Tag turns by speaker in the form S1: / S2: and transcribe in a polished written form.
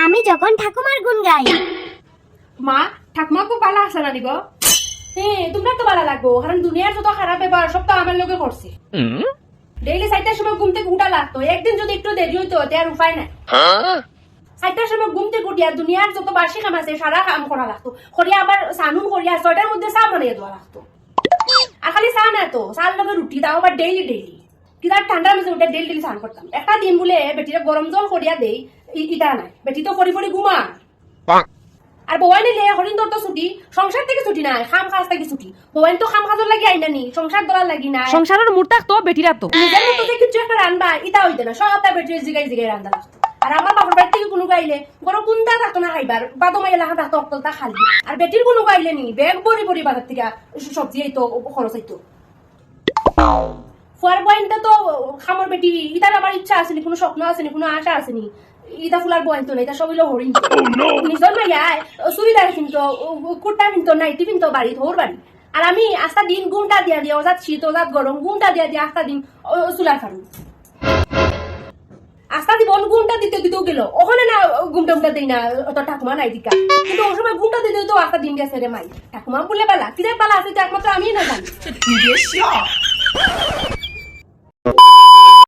S1: আমি যখন ঠাকুমার গুণ গাই।
S2: মা ঠাকুমা খুব ভালো আছে না নিগো? হ্যাঁ তোমরা তো ভালো লাগবো, কারণ দুনিয়ার যত খারাপ ব্যাপার সব তো আমার লোকে করছে। ডেইলি 4টার সময় ঘুম থেকে উঠা লাগতো, একদিন যদি একটু দেরি হইতো আর উপায় নাই। 4টার সময় ঘুম থেকে উঠিয়া দুনিয়ার যত বার্ষিক কাম আছে সারা কাম করা লাগতো, করিয়া আবার সানুন করিয়া 6টার মধ্যে চা বানিয়ে দেওয়া লাগতো। আর খালি চা না তো, চার লগে রুটি, তাও আবার ডেইলি ডেইলি। কিন্তু আর ঠান্ডার মধ্যে উঠে ডেইলি ডেইলি স্নান করতাম। একটা দিন বলে বেটিরে গরম জল করিয়া দেই, ইটা নাই, বেটি তো ফরি ফরি ঘুমা। আর বউয়াই নিলে হরিণ তোর তো ছুটি, সংসার থেকে ছুটি নাই, খাম খাজ থেকে ছুটি। বউয়াই তো খাম খাজর লাগি আইনা নি, সংসার দলার লাগি না।
S3: সংসারের মুড থাকতো বেটিরা তো
S2: নিজের মতো যে কিছু একটা রান্না ইটা হইতে না, সবটা বেটির জিগাই জিগাই রান্না লাগতো। আর আমার বাপের বাড়ি থেকে কোনো গাইলে বড় কুন্তা থাকতো না খাইবার, বাদমাই এলাকা থাকতো অক্তলতা খালি। আর বেটির কোনো গাইলে নি ব্যাগ বড়ি বড়ি বাজার থেকে সবজি আইতো, খরচ আইতো। ফুয়ার বয়ানটা তো খামর বেটি, ইটার আমার ইচ্ছা আসেনি, কোনো স্বপ্ন আসেনি, কোনো আশা আসেনি। ইটা ফুলার বয়ান তো না, এটা সব হইলো হরিণ। নিজের মাইয়ায় চুড়িদার কিনতো, কুর্তা কিনতো, নাইটি কিনতো, বাড়ি ধর বাড়ি। আর আমি আস্তা দিন ঘুমটা দিয়া দিয়া, ওজাত শীত ওজাত গরম, ঘুমটা দিয়া দিয়া আস্তা দিন চুলার ফারু। আস্তা দিব ঘুমটা দিতে দিতেও গেল, ওখানে না ঘুমটা ঘুমটা দেই না, অত ঠাকুমা নাই দিকা। কিন্তু ওই সময় ঘুমটা দিতে দিতেও আস্তা দিন গেছে রে মাই। ঠাকুমা বললে বেলা কিরে বেলা আছে, একমাত্র আমি না জানি।